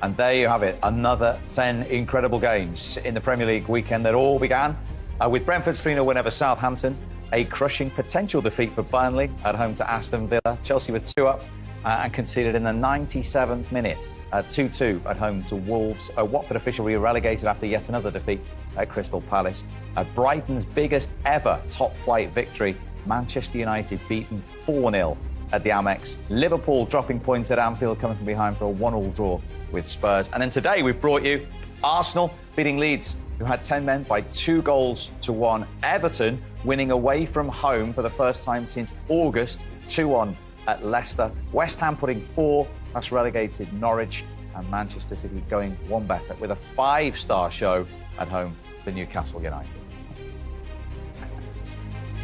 And there you have it, another 10 incredible games in the Premier League weekend that all began with Brentford's 3-0 win over Southampton, a crushing potential defeat for Burnley at home to Aston Villa. Chelsea were 2 up and conceded in the 97th minute, 2-2 at home to Wolves. Watford officially relegated after yet another defeat at Crystal Palace. Brighton's biggest ever top-flight victory, Manchester United beaten 4-0 at the Amex. Liverpool dropping points at Anfield, coming from behind for a 1-1 draw with Spurs. And then today we've brought you Arsenal beating Leeds, who had 10 men by 2-1. Everton winning away from home for the first time since August, 2-1 at Leicester. West Ham putting 4 past relegated Norwich, and Manchester City going one better with a 5-star show at home for Newcastle United.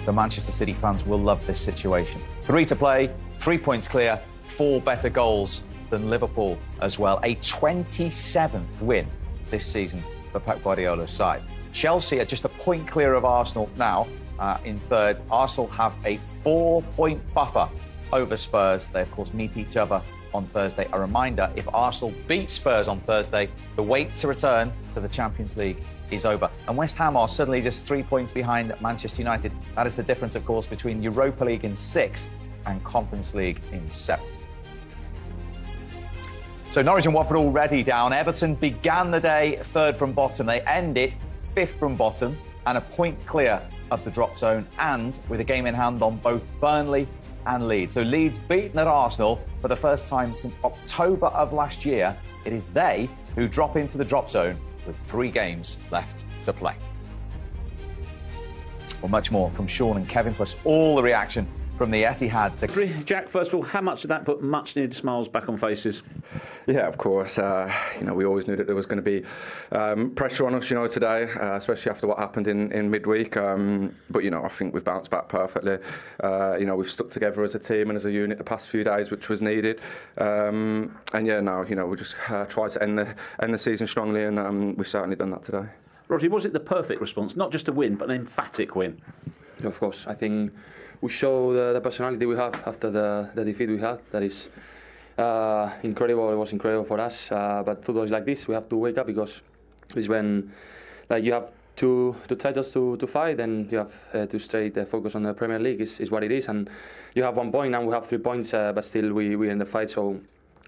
The Manchester City fans will love this situation. 3 to play, 3 points clear, 4 better goals than Liverpool as well. A 27th win this season for Pep Guardiola's side. Chelsea are just a point clear of Arsenal now in third. Arsenal have a 4-point buffer over Spurs. They, of course, meet each other on Thursday. A reminder, if Arsenal beat Spurs on Thursday, the wait to return to the Champions League is over. And West Ham are suddenly just 3 points behind Manchester United. That is the difference, of course, between Europa League in 6th and Conference League in 7th. So Norwich and Watford already down. Everton began the day 3rd from bottom. They end it 5th from bottom and a point clear of the drop zone, and with a game in hand on both Burnley and Leeds. So Leeds beaten at Arsenal for the first time since October of last year. It is they who drop into the drop zone with 3 games left to play. Well, much more from Sean and Kevin, plus all the reaction from the Etihad. Jack, first of all, how much did that put much needed smiles back on faces? Yeah, of course. We always knew that there was going to be pressure on us, today, especially after what happened in midweek. But, I think we've bounced back perfectly. We've stuck together as a team and as a unit the past few days, which was needed. Now, we just try to end the season strongly, and we've certainly done that today. Rodri, was it the perfect response? Not just a win, but an emphatic win? Of course. I think we show the personality we have after the defeat we had. That is incredible. It was incredible for us. But football is like this. We have to wake up, because it's when you have two titles to fight, and you have to straight focus on the Premier League is what it is. And you have 1 point, and we have 3 points, but still we're in the fight. So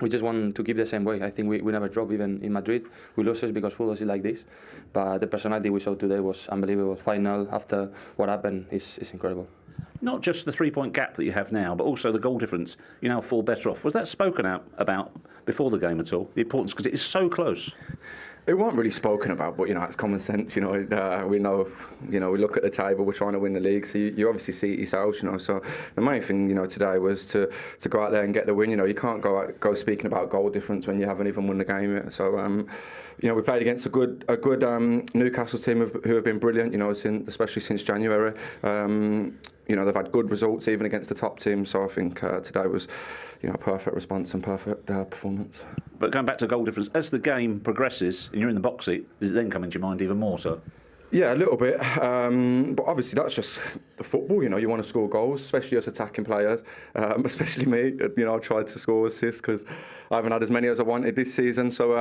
we just want to keep the same way. I think we never drop, even in Madrid. We lose it because football is like this. But the personality we saw today was unbelievable. Final after what happened is incredible. Not just the 3-point gap that you have now, but also the goal difference. You now fall better off. Was that spoken out about before the game at all? The importance, because it is so close. It wasn't really spoken about, but it's common sense. We know. We look at the table. We're trying to win the league, so you obviously see it yourselves. So the main thing, today was to go out there and get the win. You can't go speaking about goal difference when you haven't even won the game yet. So we played against a good Newcastle team who have been brilliant. Especially since January. They've had good results even against the top teams. So I think today was perfect response and perfect performance. But going back to goal difference, as the game progresses and you're in the box seat, does it then come into your mind even more so? Yeah, a little bit. But obviously that's just the football, you want to score goals, especially as attacking players. Especially me, I tried to score assists because I haven't had as many as I wanted this season. So,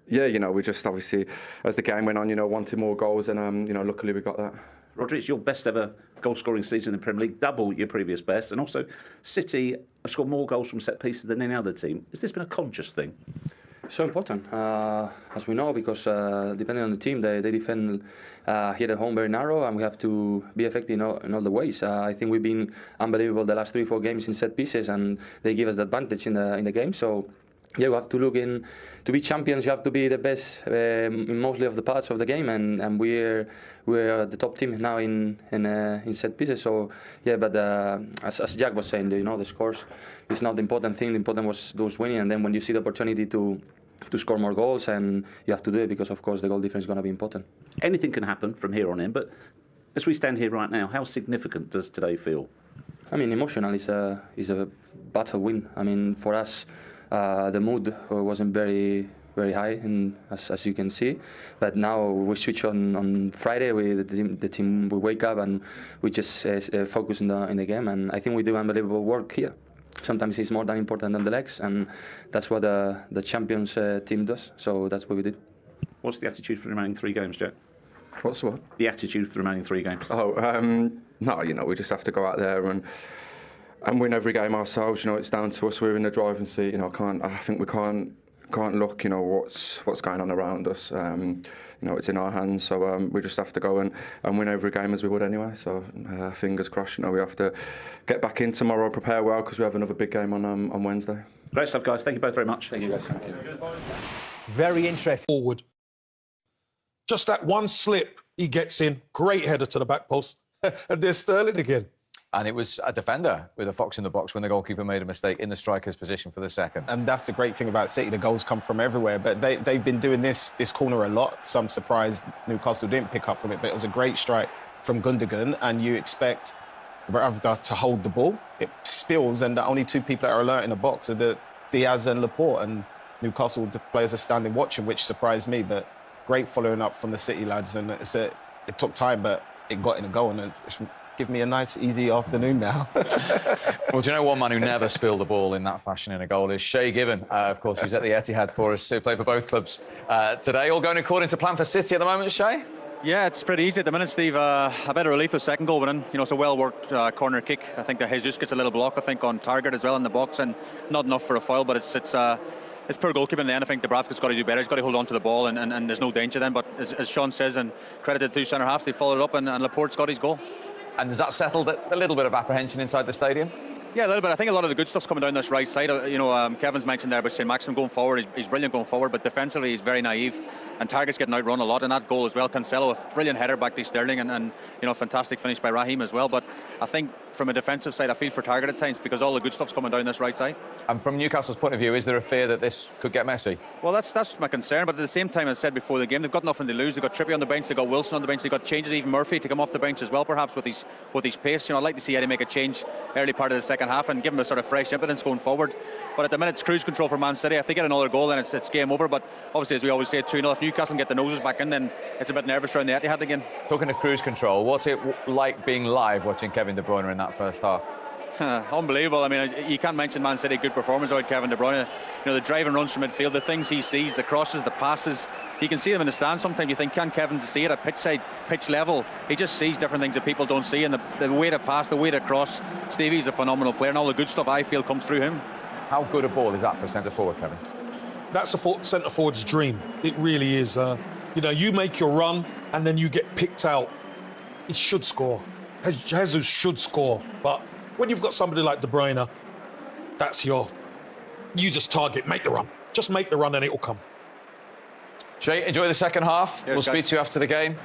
we just obviously, as the game went on, wanted more goals, and, luckily we got that. Rodri, it's your best ever goal-scoring season in the Premier League, double your previous best, and also City have scored more goals from set pieces than any other team. Has this been a conscious thing? So important, as we know, because depending on the team, they defend here at home very narrow, and we have to be effective in all the ways. I think we've been unbelievable the last 3-4 games in set pieces, and they give us the advantage in the game. So yeah, we have to look in to be champions. You have to be the best in mostly of the parts of the game, and we're the top team now in set pieces. So yeah, but as Jack was saying, the scores is not the important thing. The important was those winning, and then when you see the opportunity to score more goals, and you have to do it, because of course the goal difference is going to be important. Anything can happen from here on in, but as we stand here right now, how significant does today feel? I mean, emotional is a battle win. I mean, for us. The mood wasn't very high, and as you can see. But now we switch on Friday. The team we wake up and we just focus in the game. And I think we do unbelievable work here. sometimes it's more than important than the legs, and that's what the champions team does. So that's what we did. What's the attitude for the remaining 3 games, Jack? What's what? The attitude for the remaining 3 games. No, we just have to go out there and win every game ourselves. It's down to us. We're in the driving seat. I think we can't look. What's going on around us. It's in our hands. So we just have to go and win every game as we would anyway. So fingers crossed. We have to get back in tomorrow, prepare well, because we have another big game on Wednesday. Great stuff, guys. Thank you both very much. Thank you, guys. Thank you. Very interesting. Forward. Just that one slip, he gets in. Great header to the back post. And there's Sterling again. And it was a defender with a fox in the box when the goalkeeper made a mistake in the striker's position for the second. And that's the great thing about City. The goals come from everywhere. But they've been doing this corner a lot. So I'm surprised Newcastle didn't pick up from it. But it was a great strike from Gundogan. And you expect the Bravda to hold the ball. It spills. And the only 2 people that are alert in the box are the Diaz and Laporte. And Newcastle the players are standing watching, which surprised me. But great following up from the City lads. And it took time, but it got in a goal. And it's give me a nice, easy afternoon now. Well, do you know one man who never spilled the ball in that fashion in a goal is Shay Given, of course, who's at the Etihad for us, who played for both clubs today. All going according to plan for City at the moment, Shay? Yeah, it's pretty easy at the minute, Steve. A bit of relief with second goal went in. It's a well-worked corner kick. I think that Jesus gets a little block, on target as well in the box, and not enough for a foul, but it's poor goalkeeping in the end. I think Dubravka's got to do better. He's got to hold on to the ball, and there's no danger then. But as Sean says, and credit to the 2 centre-halves, they followed it up, and Laporte's got his goal. And has that settled a little bit of apprehension inside the stadium? Yeah, a little bit. I think a lot of the good stuff's coming down this right side. Kevin's mentioned there about St. Maxim going forward. He's brilliant going forward, but defensively he's very naive. And Target's getting outrun a lot in that goal as well. Cancelo, a brilliant header back to Sterling, and fantastic finish by Raheem as well. But I think from a defensive side, I feel for Target at times because all the good stuff's coming down this right side. And from Newcastle's point of view, is there a fear that this could get messy? Well, that's my concern. But at the same time, as I said before the game, they've got nothing to lose. They've got Trippier on the bench, they've got Wilson on the bench, they've got changes, even Murphy to come off the bench as well, perhaps with his pace. I'd like to see Eddie make a change early part of the second half and give him a sort of fresh impetus going forward. But at the minute, it's cruise control for Man City. If they get another goal, then it's game over. But obviously, as we always say, 2-0. If Newcastle can get the noses back in, then it's a bit nervous around the Etihad again. Talking of cruise control, what's it like being live watching Kevin De Bruyne in that first half? Unbelievable. I mean, you can't mention Man City good performance out Kevin De Bruyne. The driving runs from midfield, the things he sees, the crosses, the passes. You can see them in the stand. Sometimes you think, can Kevin see it at pitch level? He just sees different things that people don't see, and the way to pass, the way to cross. Stevie's a phenomenal player, and all the good stuff I feel comes through him. How good a ball is that for centre forward, Kevin? That's a centre forward's dream. It really is. You make your run and then you get picked out. He should score. Jesus should score. But when you've got somebody like De Bruyne, you just target, make the run. Just make the run and it will come. Shay, enjoy the second half. Yes, we'll speak guys. to you after the game.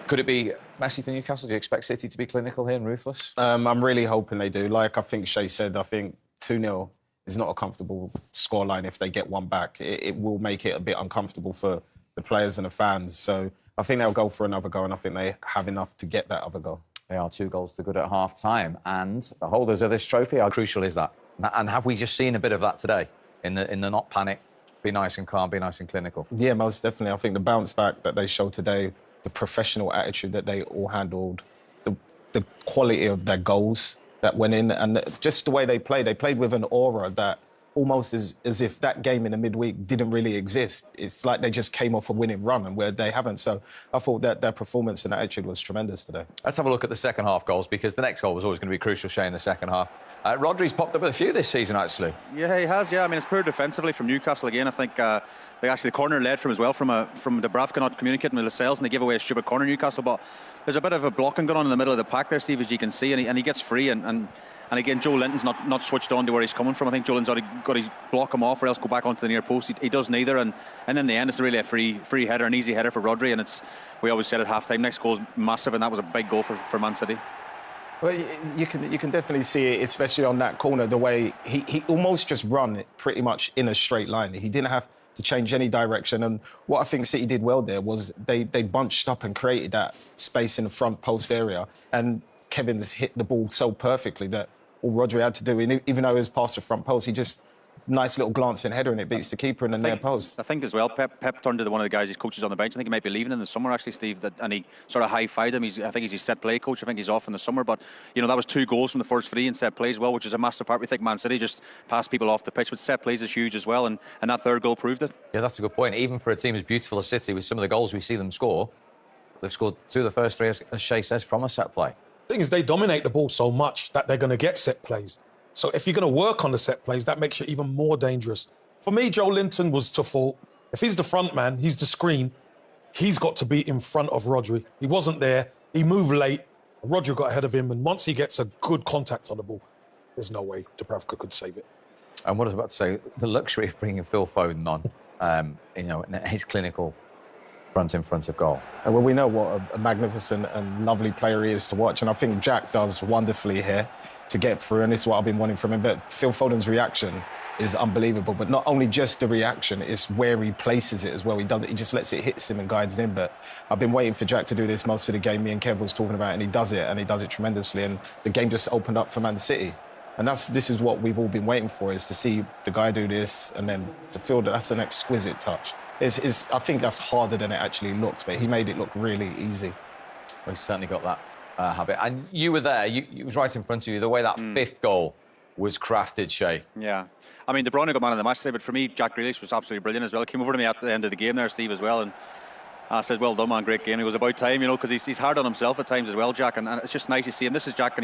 Could it be messy for Newcastle? Do you expect City to be clinical here and ruthless? I'm really hoping they do. Like I think Shay said, I think 2-0 is not a comfortable scoreline if they get one back. It will make it a bit uncomfortable for the players and the fans. So I think they'll go for another goal, and I think they have enough to get that other goal. They are 2 goals to good at half-time, and the holders of this trophy, how crucial is that? And have we just seen a bit of that today in the not panic, be nice and calm, be nice and clinical? Yeah, most definitely. I think the bounce back that they showed today, the professional attitude that they all handled, the quality of their goals that went in, and just the way they played with an aura that almost as if that game in the midweek didn't really exist. It's like they just came off a winning run, and where they haven't. So I thought that their performance and attitude was tremendous today. Let's have a look at the second half goals, because the next goal was always going to be crucial, Shay, in the second half. Rodri's popped up with a few this season, actually. Yeah, he has. Yeah, I mean, it's poor defensively from Newcastle again. I think the corner led from as well from Dubravka not communicating with Lascelles, and they give away a stupid corner, Newcastle. But there's a bit of a blocking going on in the middle of the pack there, Steve, as you can see, and he gets free, and again, Joe Linton's not switched on to where he's coming from. I think Joe Linton's got to block him off or else go back onto the near post. He does neither, and in the end, it's really a free header, an easy header for Rodri, and we always said at half-time, next goal is massive, and that was a big goal for Man City. Well, you can definitely see it, especially on that corner, the way he almost just run it pretty much in a straight line. He didn't have to change any direction. And what I think City did well there was they bunched up and created that space in the front post area. And Kevin's hit the ball so perfectly that all Rodri had to do, even though it was past the front post, he just nice little glancing header and it beats the keeper in the near post. I think as well, Pep turned to one of the guys, his coaches on the bench. I think he might be leaving in the summer, actually, Steve, and he sort of high-fived him. I think he's his set play coach. I think he's off in the summer. But, you know, that was 2 goals from the first 3 in set play as well, which is a massive part. We think Man City just passed people off the pitch, but set plays is huge as well, and that third goal proved it. Yeah, that's a good point. Even for a team as beautiful as City, with some of the goals we see them score, they've scored 2 of the first 3, as Shay says, from a set play. The thing is, they dominate the ball so much that they're going to get set plays. So if you're going to work on the set plays, that makes you even more dangerous. For me, Joe Linton was to fault. If he's the front man, he's the screen, he's got to be in front of Rodri. He wasn't there. He moved late. Rodri got ahead of him, and once he gets a good contact on the ball, there's no way Dubravka could save it. And what I was about to say, the luxury of bringing Phil Foden on, you know, his clinical front in front of goal. And well, we know what a magnificent and lovely player he is to watch, and I think Jack does wonderfully here to get through, and this is what I've been wanting from him. But Phil Foden's reaction is unbelievable, but not only just the reaction, it's where he places it as well. He does it, he just lets it hit him and guides him. But I've been waiting for Jack to do this most of the game. Me and Kev was talking about it, and he does it tremendously, and the game just opened up for Man City. And this is what we've all been waiting for, is to see the guy do this and then to feel that that's an exquisite touch. I think that's harder than it actually looks, but he made it look really easy. Well, he's certainly got that habit. And you were there, it was right in front of you, the way that 5th goal was crafted, Shay. Yeah. I mean, De Bruyne got man of the match today, but for me, Jack Grealish was absolutely brilliant as well. He came over to me at the end of the game there, Steve, as well, and I said, well done, man, great game. It was about time, you know, because he's hard on himself at times as well, Jack, and it's just nice to see him. This is Jack.